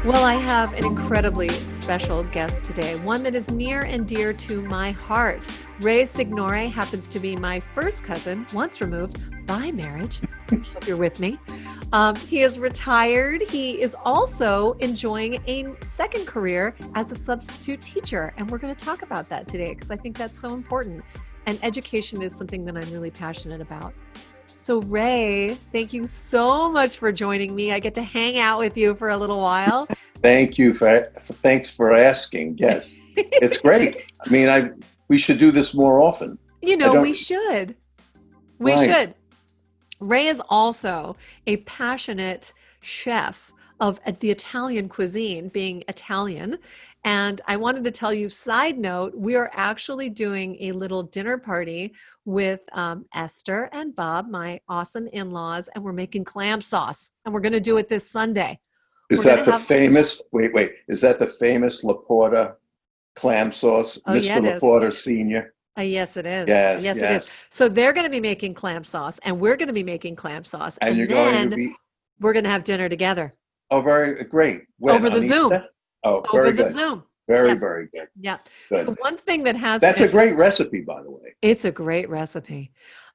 Well, I have an incredibly special guest today, one that is near and dear to my heart. Ray Signore happens to be my first cousin, once removed by marriage. Hope you're with me. He is retired. He is also enjoying a second career as a substitute teacher. And we're going to talk about that today because I think that's so important. And education is something that I'm really passionate about. So Ray, thank you so much for joining me. I get to hang out with you for a little while. Thank you thanks for asking. Yes, it's great. I mean, we should do this more often. You I know, don't, we should. We right. should. Ray is also a passionate chef of the Italian cuisine, being Italian. And I wanted to tell you, side note, we are actually doing a little dinner party with Esther and Bob, my awesome in-laws, and we're making clam sauce. And we're going to do it this Sunday. Is We're going that to the have, famous, wait, is that the famous Laporta clam sauce, oh yeah, Mr. it is. Laporta Sr.? Yes, it is. Yes, Yes, it is. yes. So they're going to be making clam sauce, and we're going to be making clam sauce. And you're And going to then be, we're going to have dinner together oh, very great. When? over the On Zoom. Easter? Oh, Over very the good. Zoom. Very, Yes. very good. Yeah. So Good. one thing that has That's a been, great recipe, by the way. it's a great recipe.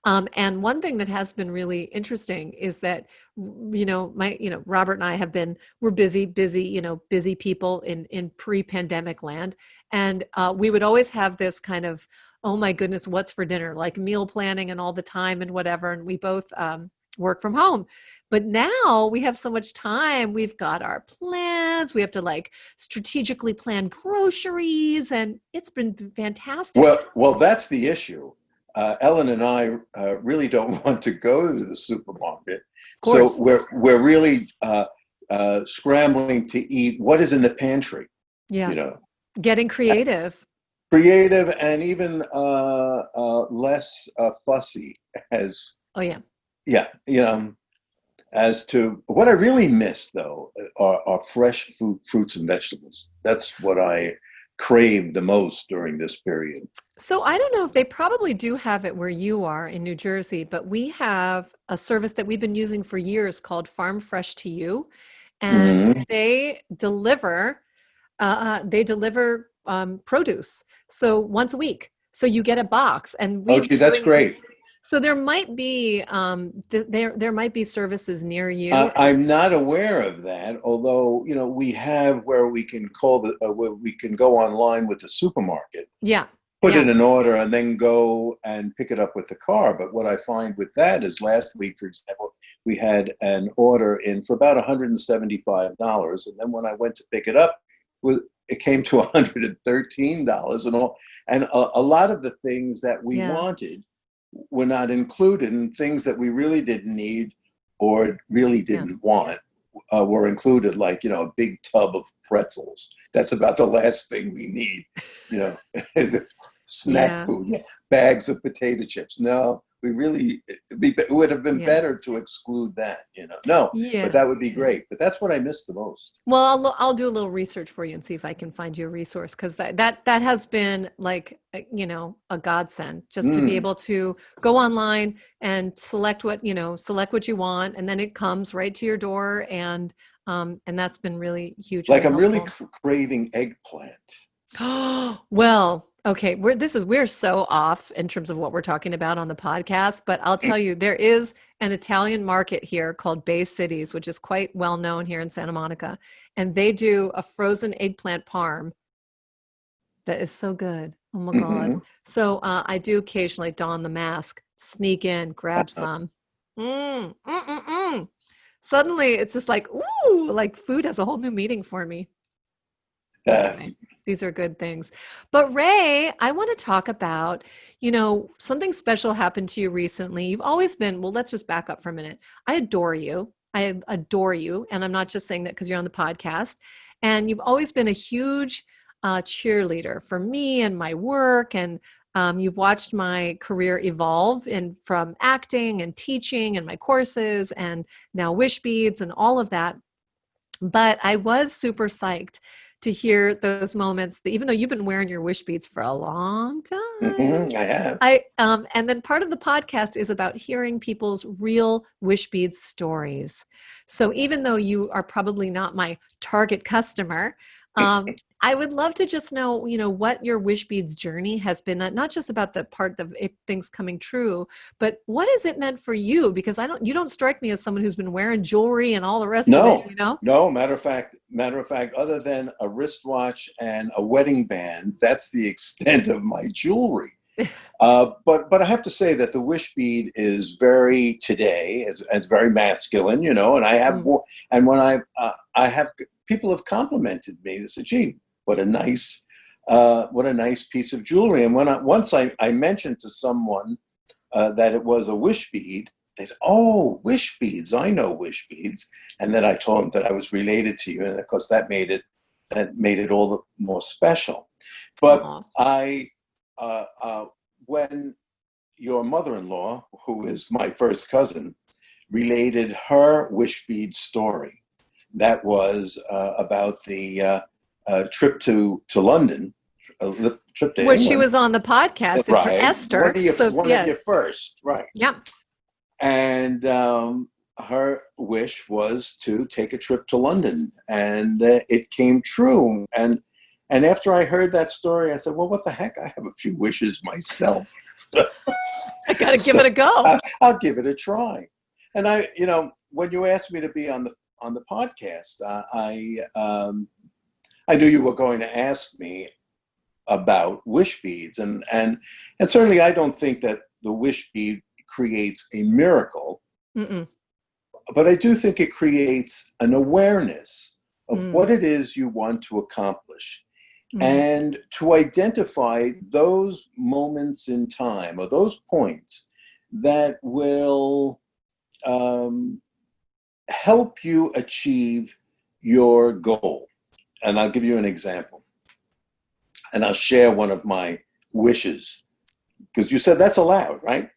And one thing that has been really interesting is that, Robert and I have been, we're busy, busy people in pre-pandemic land. And we would always have this kind of, oh my goodness, what's for dinner? Like meal planning and all the time and whatever. And we both work from home. But now we have so much time. We've got our plans. We have to like strategically plan groceries, and it's been fantastic. Well, that's the issue. Ellen and I really don't want to go to the supermarket, Of so course. we're really scrambling to eat what is in the pantry. Yeah. You know, Getting creative. creative and even less fussy. As Oh, yeah. yeah, as to what I really miss though are fresh fruits and vegetables. That's what I crave the most during this period. So I don't know if they probably do have it where you are in New Jersey, but we have a service that we've been using for years called Farm Fresh to You, and Hmm. they deliver produce. So once a week. So you get a box, and Oh, we've gee, been that's doing this. great. So there might be there might be services near you. And I'm not aware of that, although we have where we can call where we can go online with the supermarket, yeah, put yeah, in an order, and then go and pick it up with the car. But what I find with that is last week, for example, we had an order in for about $175, and then when I went to pick it up, it came to $113 and all, and a lot of the things that we yeah, wanted were not included, and things that we really didn't need or really yeah, didn't want were included, like a big tub of pretzels. That's about the last thing we need, you know. Snack yeah, food, yeah. Bags of potato chips. No, we really it would have been yeah, better to exclude that, no, but yeah, that would be yeah. great. But that's what I miss the most. Well, I'll do a little research for you and see if I can find you a resource, because that has been like a godsend, just to be Mm. able to go online and select what you want, and then it comes right to your door, and that's been really hugely Like, I'm really helpful. craving eggplant. Well, okay, we're so off in terms of what we're talking about on the podcast, but I'll tell you, there is an Italian market here called Bay Cities, which is quite well known here in Santa Monica, and they do a frozen eggplant parm that is so good. Oh my God. Hmm. So I do occasionally don the mask, sneak in, grab some. Mm, mm, mm, mm. Suddenly it's just like, ooh, like food has a whole new meaning for me. Uh, Anyway, these are good things. But Ray, I want to talk about, something special happened to you recently. You've always been, well, let's just back up for a minute. I adore you. I adore you. And I'm not just saying that because you're on the podcast. And you've always been a huge cheerleader for me and my work. And you've watched my career evolve from acting and teaching and my courses and now Wishbeads and all of that. But I was super psyched to hear those moments that even though you've been wearing your wish beads for a long time. I have. And then part of the podcast is about hearing people's real wish beads stories. So even though you are probably not my target customer, I would love to just know, what your wish beads journey has been, not just about the part of things coming true, but what has it meant for you? Because you don't strike me as someone who's been wearing jewelry and all the rest of it, No, matter of fact, other than a wristwatch and a wedding band, that's the extent of my jewelry. But I have to say that the wish bead is very today, it's very masculine, and I have more. And when I have people have complimented me to say, "Gee, what a nice piece of jewelry." And once I mentioned to someone that it was a wish bead, they said, "Oh, wish beads! I know wish beads." And then I told them that I was related to you, and of course that made it all the more special. But when your mother-in-law, who is my first cousin, related her wish bead story, that was about the trip to London, trip to Where England. she was on the podcast for Esther. One of your first, right? Yeah. And her wish was to take a trip to London, and it came true. And after I heard that story, I said, "Well, what the heck? I have a few wishes myself. I got to give it a go. I'll give it a try." And when you asked me to be on the podcast, I knew you were going to ask me about wish beads, and certainly I don't think that the wish bead creates a miracle, but I do think it creates an awareness of what it is you want to accomplish, and to identify those moments in time or those points that will help you achieve your goal. And I'll give you an example. And I'll share one of my wishes, because you said that's allowed, right?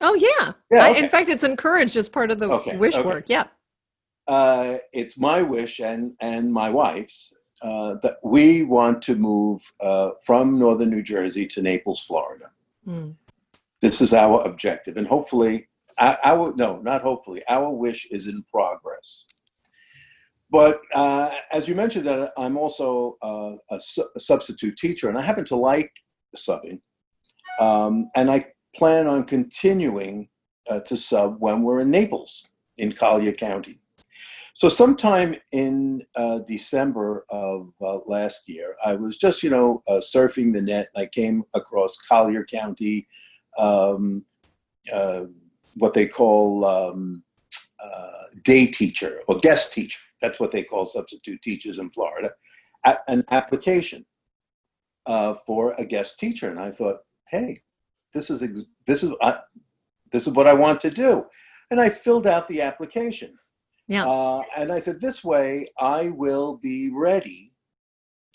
Oh, yeah. Okay. In fact, it's encouraged as part of the Wishwork. Yeah. It's my wish and my wife's that we want to move from northern New Jersey to Naples, Florida. This is our objective. And hopefully, our wish is in progress. But as you mentioned, that I'm also a substitute teacher, and I happen to like subbing. And I plan on continuing to sub when we're in Naples, in Collier County. So sometime in December of last year, I was just, surfing the net. I came across Collier County, what they call day teacher or guest teacher. That's what they call substitute teachers in Florida. An application for a guest teacher, and I thought, hey, this is what I want to do, and I filled out the application. Yeah. And I said, this way I will be ready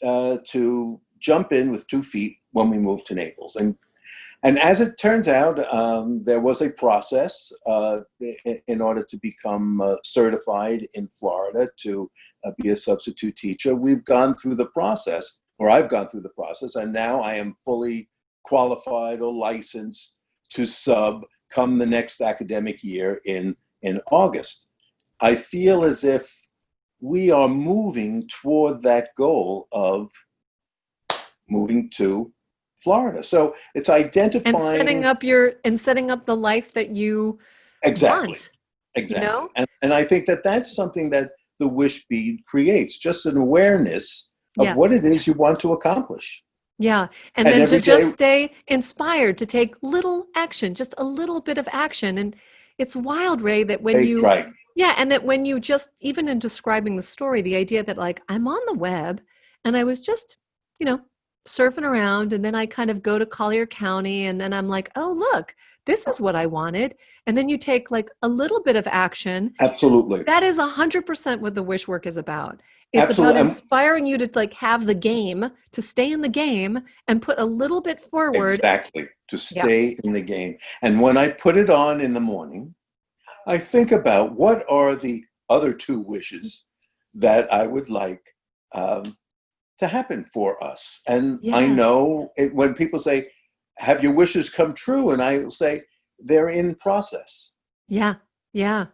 to jump in with 2 feet when we move to Naples. And as it turns out, there was a process in order to become certified in Florida to be a substitute teacher. We've gone through the process, or I've gone through the process, and now I am fully qualified or licensed to sub come the next academic year in August. I feel as if we are moving toward that goal of moving to Florida. So it's identifying and setting up the life that you want. Exactly. And I think that that's something that the wish bead creates, just an awareness of what it is you want to accomplish. Yeah. And then to just stay inspired to take little action, just a little bit of action. And it's wild, Ray, that when you and that when you just, even in describing the story, the idea that like I'm on the web and I was just, surfing around, and then I kind of go to Collier County, and then I'm like, oh, look, this is what I wanted. And then you take like a little bit of action. Absolutely. That is 100% what the wish work is about. It's about inspiring you to like have the game, to stay in the game and put a little bit forward. Exactly. To stay in the game. And when I put it on in the morning, I think about what are the other 2 wishes that I would like to happen for us. And I Yeah. know when people say, have your wishes come true? And I say, they're in process. Yeah. Yeah.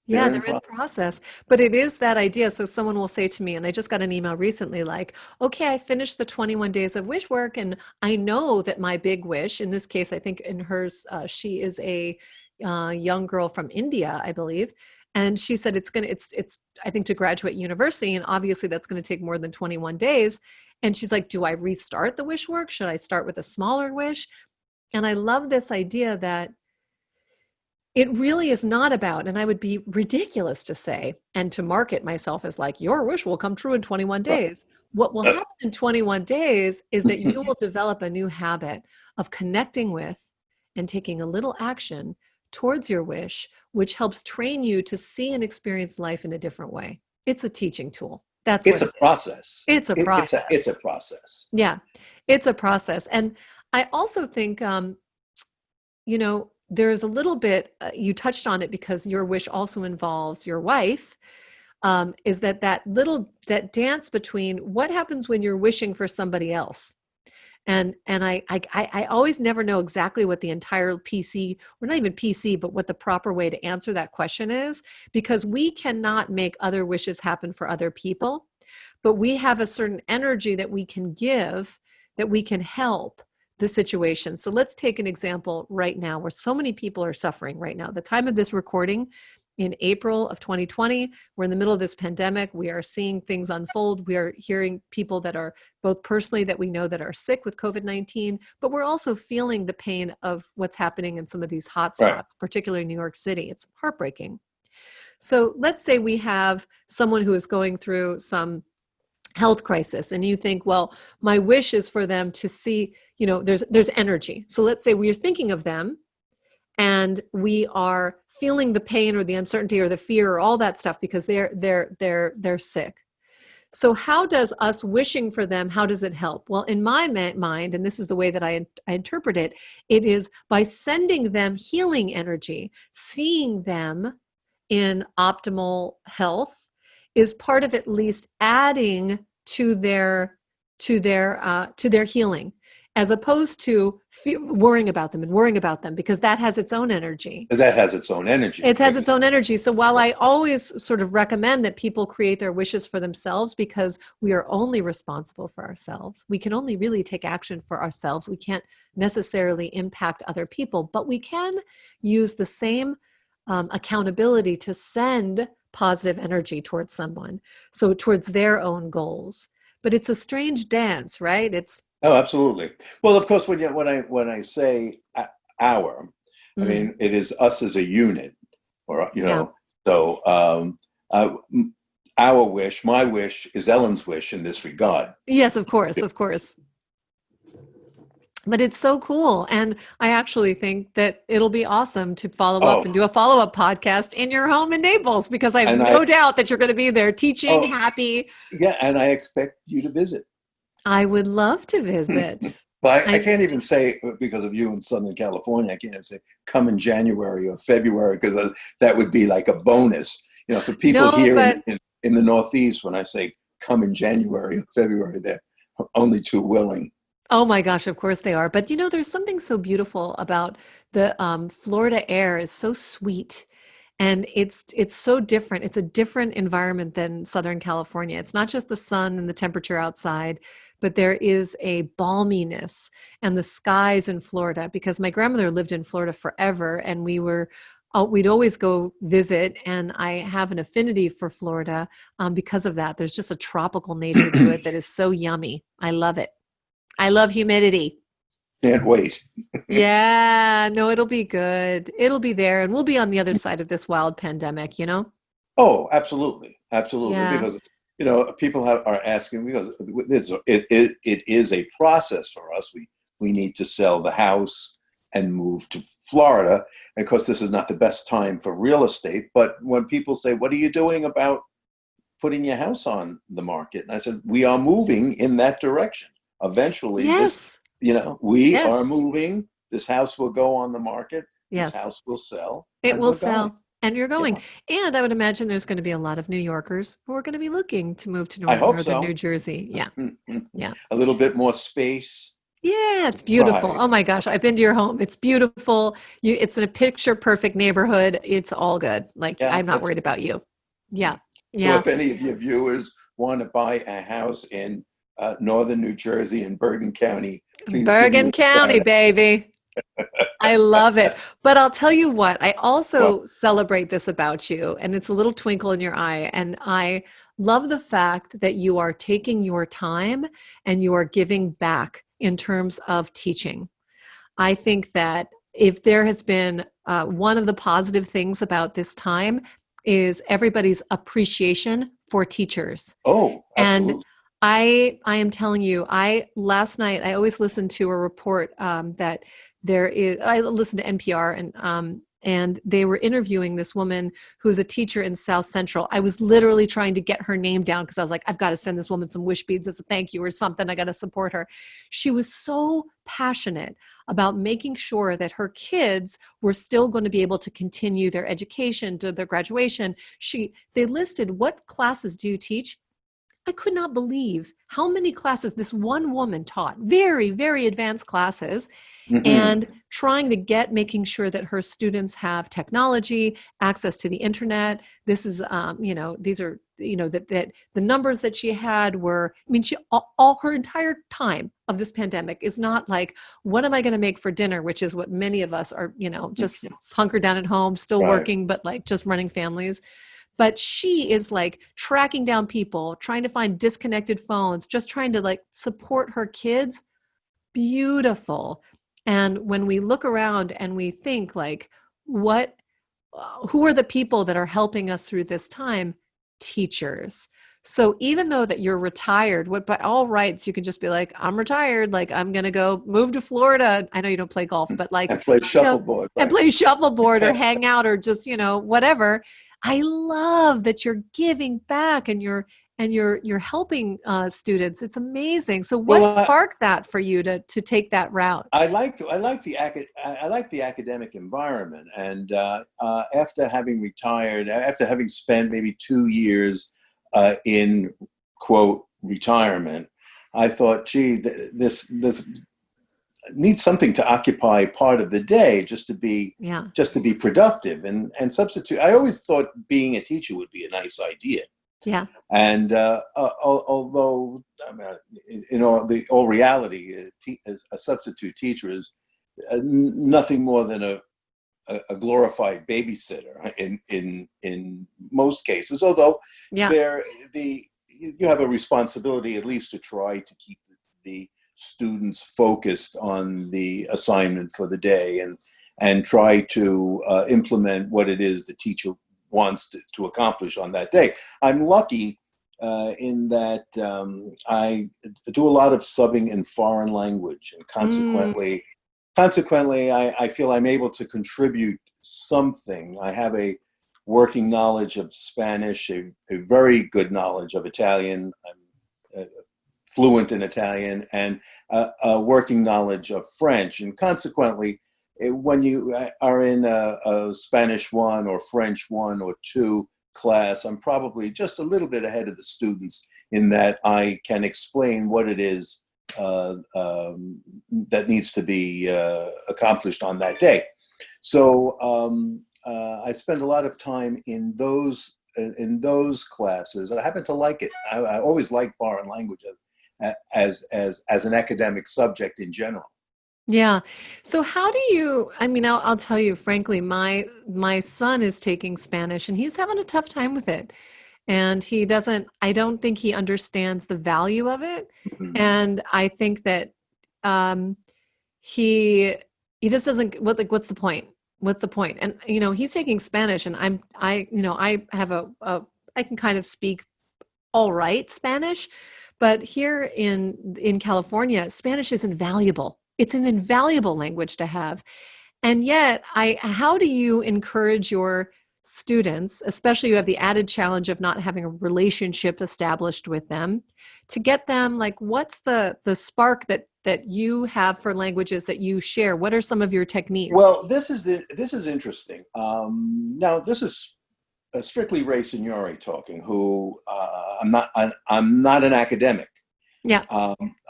Yeah, They're in they're in process. process. But it is that idea. So someone will say to me, and I just got an email recently like, okay, I finished the 21 days of wish work. And I know that my big wish, in this case, I think in hers, she is a young girl from India, I believe. And she said it's, I think to graduate university. And obviously that's going to take more than 21 days. And she's like, do I restart the wish work? Should I start with a smaller wish? And I love this idea that it really is not about, and I would be ridiculous to say, and to market myself as like, your wish will come true in 21 days. What will happen in 21 days is that you will develop a new habit of connecting with and taking a little action towards your wish, which helps train you to see and experience life in a different way. It's a teaching tool. That's what It's a it is. process. It's a It's process. a process. Yeah, it's a process. And I also think, there's a little bit, you touched on it because your wish also involves your wife, is that dance between what happens when you're wishing for somebody else. And I always never know exactly what the entire PC, or not even PC, but what the proper way to answer that question is, because we cannot make other wishes happen for other people, but we have a certain energy that we can give, that we can help the situation. So let's take an example right now where so many people are suffering right now. The time of this recording in April of 2020, we're in the middle of this pandemic. We are seeing things unfold. We are hearing people that are both personally that we know that are sick with COVID-19, but we're also feeling the pain of what's happening in some of these hot Right. spots, particularly New York City. It's heartbreaking. So let's say we have someone who is going through some health crisis, and you think, well, my wish is for them to see, there's energy. So let's say we are thinking of them and we are feeling the pain or the uncertainty or the fear or all that stuff because they're sick. So how does us wishing for them, how does it help? Well, in my mind, and this is the way that I interpret it, it is by sending them healing energy, seeing them in optimal health is part of at least adding to their healing, as opposed to worrying about them, because that has its own energy. That has its own energy. It has its own energy. So while I always sort of recommend that people create their wishes for themselves, because we are only responsible for ourselves, we can only really take action for ourselves. We can't necessarily impact other people, but we can use the same accountability to send positive energy towards someone, so towards their own goals. But it's a strange dance, right? Oh, absolutely. Well, of course, when I say our, I mean, it is us as a unit, or Yeah. So our wish, my wish, is Ellen's wish in this regard. Yes, of course, of course. But it's so cool. And I actually think that it'll be awesome to follow up and Oh, do a follow-up podcast in your home in Naples, because I have and no doubt that you're going to be there teaching, oh, happy. yeah, and I expect you to visit. I would love to visit. But I I can't even say, because of you in Southern California, I can't even say come in January or February, because that would be like a bonus. For people no, here but in the Northeast, when I say come in January or February, they're only too willing. oh my gosh, of course they are. But there's something so beautiful about the Florida air is so sweet. And it's so different. It's a different environment than Southern California. It's not just the sun and the temperature outside, but there is a balminess and the skies in Florida, because my grandmother lived in Florida forever, and we'd always go visit, and I have an affinity for Florida because of that. There's just a tropical nature to it that is so yummy. I love it. I love humidity. Can't wait. Yeah, no, it'll be good. It'll be there, and we'll be on the other side of this wild pandemic, Oh, absolutely, absolutely. Yeah. Because people are asking, because it is a process for us. We need to sell the house and move to Florida. And of course, this is not the best time for real estate. But when people say, "What are you doing about putting your house on the market?" And I said, "We are moving in that direction. Eventually, Yes. we are Yes. moving. This house will go on the market. This Yes. house will sell, It and will we're going." sell. And you're going. Yeah. And I would imagine there's going to be a lot of New Yorkers who are going to be looking to move to I hope northern New so. Jersey. Yeah. Yeah. A little bit more space. Yeah, it's beautiful. Right. Oh my gosh, I've been to your home. It's beautiful. It's in a picture perfect neighborhood. It's all good. Like Yeah, I'm not it's worried about you. Yeah. so Yeah. if any of your viewers want to buy a house in northern New Jersey in Bergen County, please give me Bergen a County, shout baby. I love it. But I'll tell you what, I out. also celebrate this about you, and it's a little twinkle in your eye. And I love the fact that you are taking your time and you are giving back in terms of teaching. I think that if there has been one of the positive things about this time is everybody's appreciation for teachers. Oh, And absolutely. I am telling you, I last night I always listen to a report that there is. I listen to NPR and they were interviewing this woman who's a teacher in South Central. I was literally trying to get her name down because I was like, I've got to send this woman some Wishbeads as a thank you or something. I got to support her. She was so passionate about making sure that her kids were still going to be able to continue their education to their graduation. They listed, what classes do you teach? I could not believe how many classes this one woman taught, very, very advanced classes, Hmm. and trying to making sure that her students have technology, access to the internet. This is, these are, that the numbers that she had were, I mean, she, all her entire time of this pandemic is not like, what am I going to make for dinner? Which is what many of us are, just hunkered down at home, still Right. working, but like just running families. But she is like tracking down people, trying to find disconnected phones, just trying to like support her kids. Beautiful. And when we look around and we think like, what, who are the people that are helping us through this time? Teachers. So even though that you're retired, what by all rights, you can just be like, I'm retired. Like I'm going to go move to Florida. I know you don't play golf, but like, And play you know, shuffleboard, and right? play shuffleboard or hang out or just, whatever. I love that you're giving back and you're helping students. It's amazing. So Well, what sparked that for you to take that route? I like the academic environment, and after having retired, after having spent maybe 2 years in quote retirement, I thought, gee, this needs something to occupy part of the day Yeah. just to be productive and substitute. I always thought being a teacher would be a nice idea. Yeah. And although, I mean, in all reality, a substitute teacher is nothing more than a glorified babysitter in most cases. Although Yeah. you have a responsibility at least to try to keep the students focused on the assignment for the day and try to implement what it is the teacher wants to accomplish on that day. I'm lucky in that I do a lot of subbing in foreign language, and Mm, consequently, I feel I'm able to contribute something. I have a working knowledge of Spanish, a very good knowledge of Italian. I'm fluent in Italian, and a working knowledge of French. And consequently, when you are in a Spanish 1 or French 1 or 2 class, I'm probably just a little bit ahead of the students in that I can explain what it is that needs to be accomplished on that day. So I spend a lot of time in those classes. I happen to like it. I always like foreign languages as an academic subject in general. yeah. So how do you, I mean, I'll tell you frankly, my son is taking Spanish and he's having a tough time with it. And I don't think he understands the value of it. Mhm. And I think that um he he just doesn't what's the point? What's the point? And he's taking Spanish and I have I can kind of speak all right Spanish, but here in California, Spanish is invaluable. It's an invaluable language to have. And yet, how do you encourage your students, especially you have the added challenge of not having a relationship established with them, to get them like, what's the spark that you have for languages that you share? What are some of your techniques? Well, this is interesting. Now, this is strictly Ray Signore talking, who I'm not an academic. Yeah.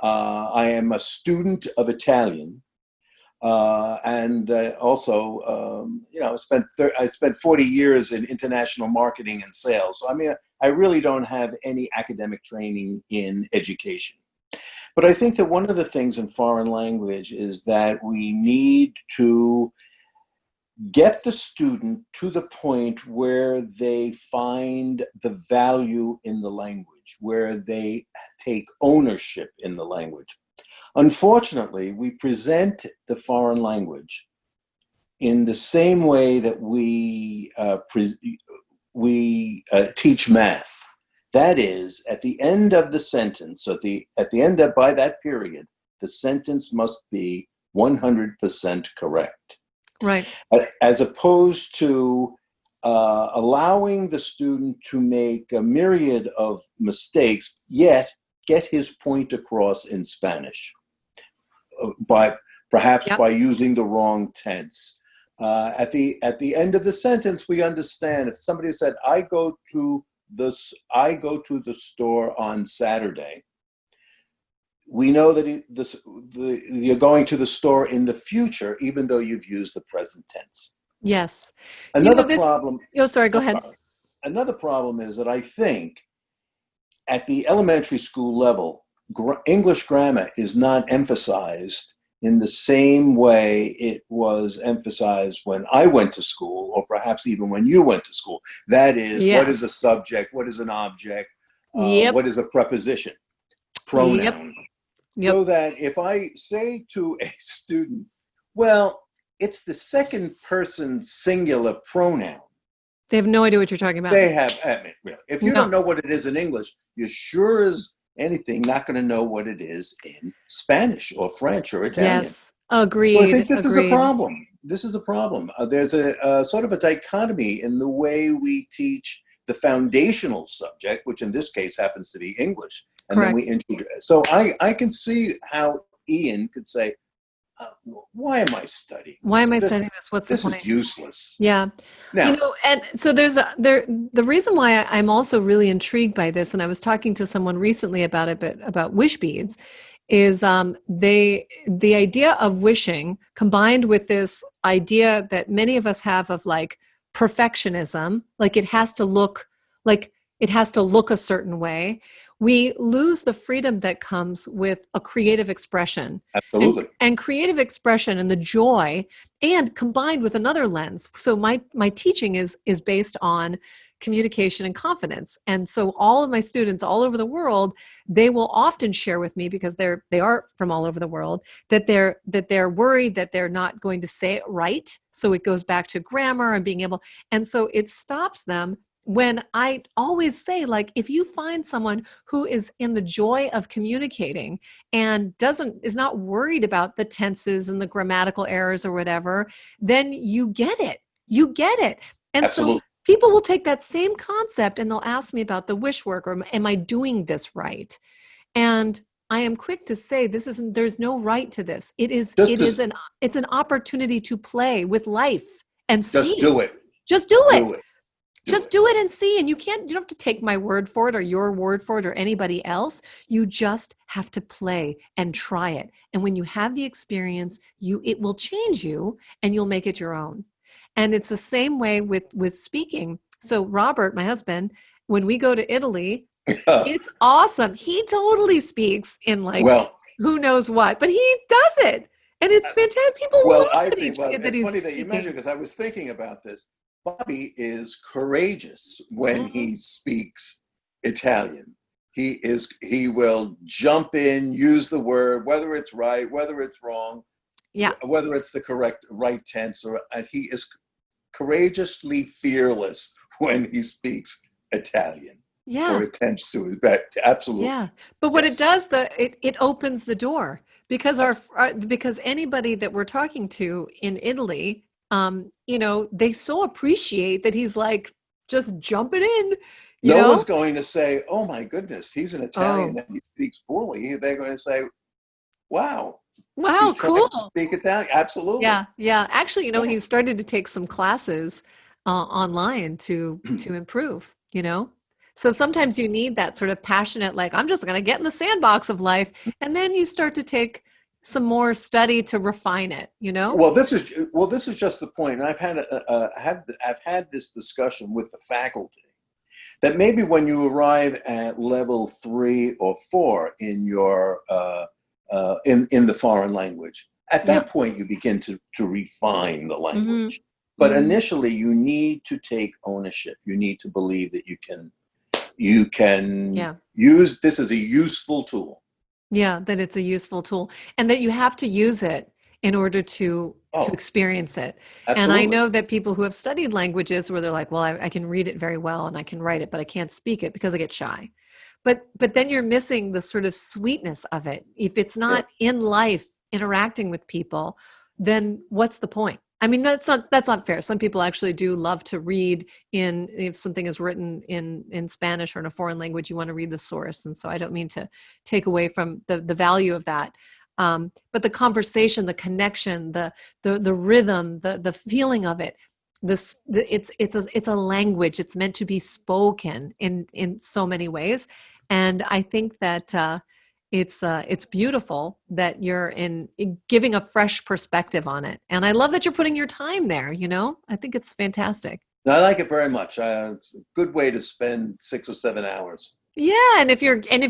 I am a student of Italian, and also, I spent 40 years in international marketing and sales. So I mean, I really don't have any academic training in education. But I think that one of the things in foreign language is that we need to get the student to the point where they find the value in the language, where they take ownership in the language. Unfortunately, we present the foreign language in the same way that we teach math. That is, at the end of the sentence, by that period, the sentence must be 100% correct. Right. As opposed to allowing the student to make a myriad of mistakes, yet get his point across in Spanish, perhaps by using the wrong tense. At the end of the sentence, we understand if somebody said, I go to the store on Saturday, we know that you're going to the store in the future, even though you've used the present tense. Yes. Another problem. Oh, sorry, go ahead. Another problem is that I think at the elementary school level, English grammar is not emphasized in the same way it was emphasized when I went to school, or perhaps even when you went to school. That is, What is a subject? What is an object? What is a preposition? Pronoun. Yep. So that if I say to a student, well, it's the second person singular pronoun. They have no idea what you're talking about. They have, really. If you don't know what it is in English, you're sure as anything not going to know what it is in Spanish or French or Italian. Yes, agreed. So I think this is a problem. This is a problem. There's a sort of a dichotomy in the way we teach the foundational subject, which in this case happens to be English. And Correct. Then we introduce. So I can see how Ian could say, why am I studying? Why am I studying this? What's the point? This is useless. Yeah. Now, and so the reason why I'm also really intrigued by this, and I was talking to someone recently about it, but about Wishbeads, is the idea of wishing combined with this idea that many of us have of like perfectionism, like it has to look a certain way. We lose the freedom that comes with a creative expression. Absolutely. And creative expression and the joy, and combined with another lens. So my teaching is based on communication and confidence. And so all of my students all over the world, they will often share with me, because they are from all over the world, that they're worried that they're not going to say it right. So it goes back to grammar and being able, and so it stops them. When I always say, like, if you find someone who is in the joy of communicating and is not worried about the tenses and the grammatical errors or whatever, then you get it. You get it. And Absolutely. So people will take that same concept and they'll ask me about the Wishwork, or am I doing this right? And I am quick to say there's no right to this. It's an opportunity to play with life and see. Just do it. Just do it. Just do it and see. And you don't have to take my word for it or your word for it or anybody else. You just have to play and try it. And when you have the experience, it will change you and you'll make it your own. And it's the same way with speaking. So Robert, my husband, when we go to Italy, it's awesome. He totally speaks in who knows what, but he does it. And it's fantastic. People love that he's funny that you mentioned, because I was thinking about this. Bobby is courageous when he speaks Italian. He will jump in, use the word, whether it's right, whether it's wrong, whether it's the right tense, and he is courageously fearless when he speaks Italian. Or attempts to, absolutely. Yeah, but what it does, it opens the door, because because anybody that we're talking to in Italy they so appreciate that he's like just jumping in, you No one's know? going to say, "Oh my goodness, he's an Italian Oh, and he speaks poorly." They're going to say, "Wow, he's wow, trying to cool. speak Italian." Absolutely. Yeah, yeah. Actually, Yeah. he started to take some classes online to improve. So sometimes you need that sort of passionate, like, I'm just going to get in the sandbox of life, and then you start to take some more study to refine it. Well, this is just the point. And I've had this discussion with the faculty that maybe when you arrive at level 3 or 4 in your in the foreign language, at Yeah. that point you begin to refine the Hmm. language. But Hmm. initially, you need to take ownership. You need to believe that you can Yeah. use this as a useful tool. Yeah, that it's a useful tool and that you have to use it in order to Oh, experience it. And I absolutely. know that people who have studied languages where they're like, well, I can read it very well and I can write it, but I can't speak it because I get shy. But then you're missing the sort of sweetness of it. If it's Yeah. not in life interacting with people, then what's the point? I mean, that's not fair. Some people actually do love to read in if something is written in Spanish or in a foreign language, you want to read the source. And so I don't mean to take away from the value of that. But the conversation, the connection, the rhythm, the feeling of it, it's a language. It's meant to be spoken in so many ways, and I think that it's beautiful that you're in giving a fresh perspective on it. And I love that you're putting your time there. I think it's fantastic. I like it very much. It's a good way to spend 6 or 7 hours. Yeah, and if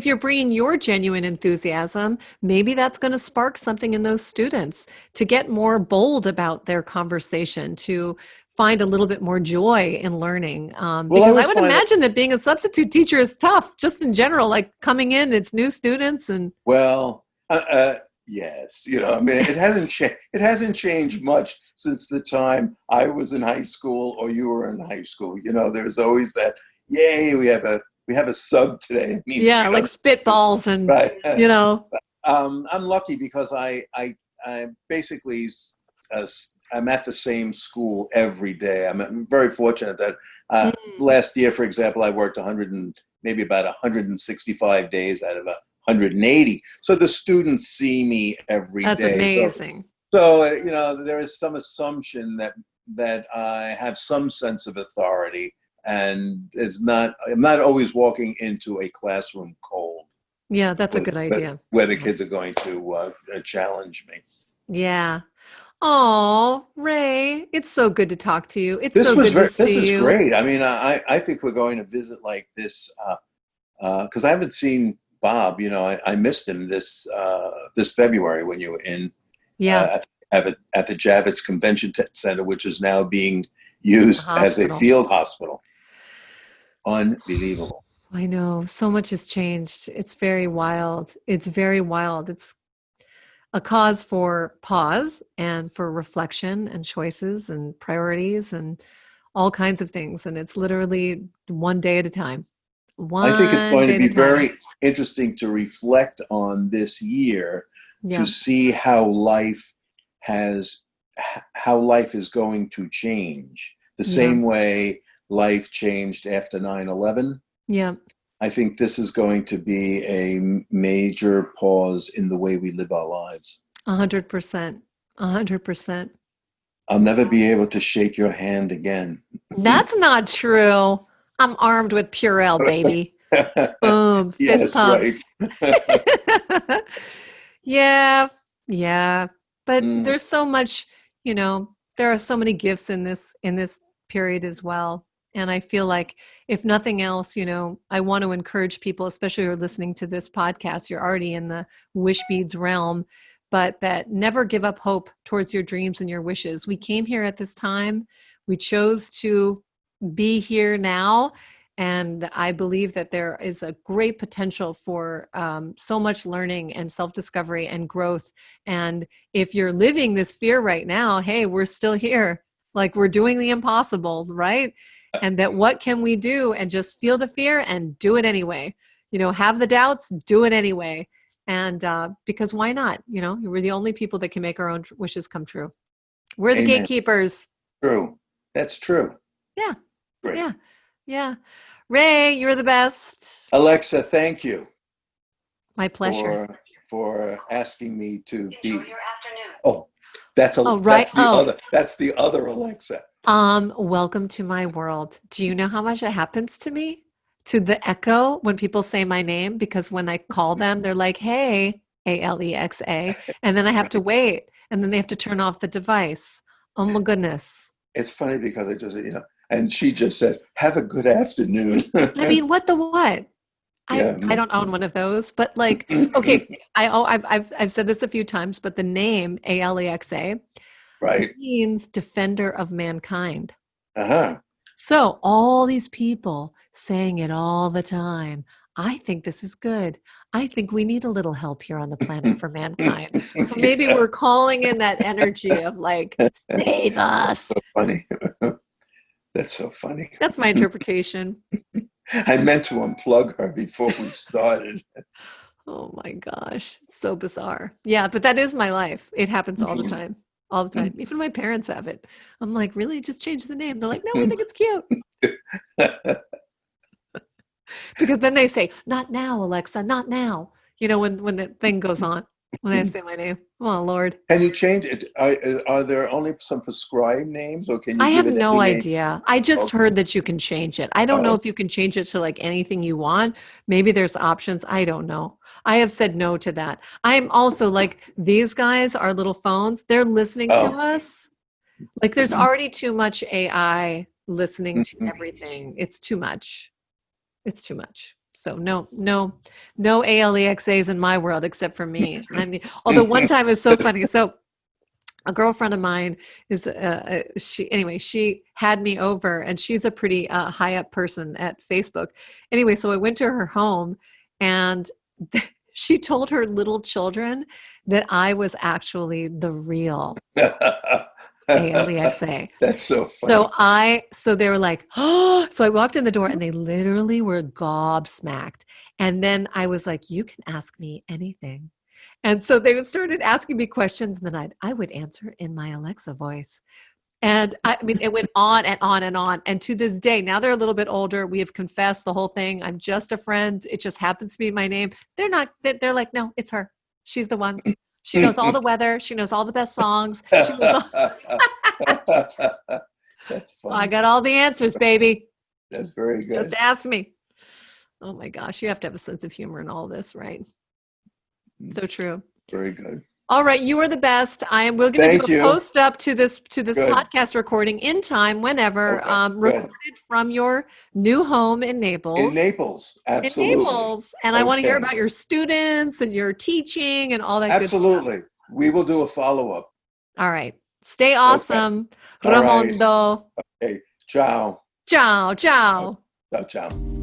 you're bringing your genuine enthusiasm, maybe that's going to spark something in those students to get more bold about their conversation, to find a little bit more joy in learning. Well, I Because I always would find that, imagine that being a substitute teacher is tough, just in general, like coming in, it's new students and well, yes, I mean, it hasn't changed much since the time I was in high school or you were in high school. There's always that, yay, we have a sub today. It means yeah, we like don't, spitballs and right. you know. I'm lucky because I basically uh, I'm at the same school every day. I'm very fortunate that Mm, last year, for example, I worked 100 and maybe about 165 days out of 180. So the students see me every that's day. So amazing. so there is some assumption that I have some sense of authority, and I'm not always walking into a classroom cold Yeah, that's a with, good idea. where the kids are going to challenge me. Yeah. Oh, Ray, it's so good to talk to you. It's so good to This see is you. great. I mean, I think we're going to visit like this because I haven't seen Bob. I missed him this February when you were in Yeah, at the Javits Convention Center, which is now being it's a used as a hospital. field hospital. Unbelievable. I know so much has changed. It's very wild. It's very wild. It's a cause for pause and for reflection and choices and priorities and all kinds of things. And it's literally one day at a time. I think it's One going to day at a be time. very interesting to reflect on this year to Yeah. see has how life is going to change the Yeah. same way life changed after 9/11. Yeah. I think this is going to be a major pause in the way we live our lives. 100%. 100%. I'll never be able to shake your hand again. That's not true. I'm armed with Purell, baby. Boom, fist Yes, right. pumps. Yeah, yeah. But Mm. there's so much, there are so many gifts in this period as well. And I feel like if nothing else, I want to encourage people, especially who are listening to this podcast, you're already in the Wishbeads realm, but that never give up hope towards your dreams and your wishes. We came here at this time. We chose to be here now. And I believe that there is a great potential for so much learning and self discovery and growth. And if you're living this fear right now, hey, we're still here. Like we're doing the impossible, right? And that what can we do and just feel the fear and do it anyway? Have the doubts, do it anyway. And because why not? We're the only people that can make our own wishes come true. We're the Amen. gatekeepers. True. That's true. Yeah. Great. Yeah. Yeah. Ray, you're the best. Alexa, thank you My pleasure. for asking me to be. Enjoy your afternoon. Oh, Oh, right. Oh, that's the other Alexa. welcome to my world. Do you know how much it happens to me? To the echo when people say my name, because when I call them, they're like, hey, Alexa, and then I have to wait, and then they have to turn off the device. Oh my goodness. It's funny because I just, and she just said, "Have a good afternoon." I mean, what the what? Yeah. I don't own one of those, but like, okay, I've said this a few times, but the name Alexa Right. means defender of mankind. Uh-huh. So all these people saying it all the time. I think this is good. I think we need a little help here on the planet for mankind. So maybe Yeah. we're calling in that energy of like, save us. Funny. That's so funny. That's my interpretation. I meant to unplug her before we started. Oh my gosh. It's so bizarre. Yeah, but that is my life. It happens all the time. All the time. Even my parents have it. I'm like, really? Just change the name. They're like, no, we think it's cute. Because then they say, not now, Alexa, not now. You know, when the thing goes on, when I say my name. Oh, Lord. Can you change it? Are there only some prescribed names, or can you I give have it no any name? idea. I just Okay. heard that you can change it. I don't know Oh, if you can change it to like anything you want. Maybe there's options. I don't know. I have said no to that. I'm also like, these guys, our little phones, they're listening to oh. us. Like there's already too much AI listening to everything. It's too much. It's too much. So no ALEXAs in my world except for me. Although one time it was so funny. So a girlfriend of mine is she had me over, and she's a pretty high up person at Facebook. Anyway, so I went to her home, and she told her little children that I was actually the real ALEXA. That's so funny. So they were like, oh, so I walked in the door and they literally were gobsmacked. And then I was like, you can ask me anything. And so they started asking me questions, and then I would answer in my Alexa voice. And I mean, it went on and on and on. And to this day, now they're a little bit older. We have confessed the whole thing. I'm just a friend. It just happens to be my name. They're like, no, it's her. She's the one. She knows all the weather. She knows all the best songs. She knows all. That's funny. I got all the answers, baby. That's very good. Just ask me. Oh my gosh, you have to have a sense of humor in all this, right? So true. Very good. All right, you are the best. We're going to do a post up to this Good. podcast recording in time, whenever, Okay, recorded from your new home in Naples. In Naples, absolutely. In Naples, and I want to hear about your students and your teaching and all that. Absolutely. Good stuff. We will do a follow-up. All right. Stay awesome, Okay. Ramondo. Right. Okay. Ciao. Ciao, ciao. Ciao, ciao.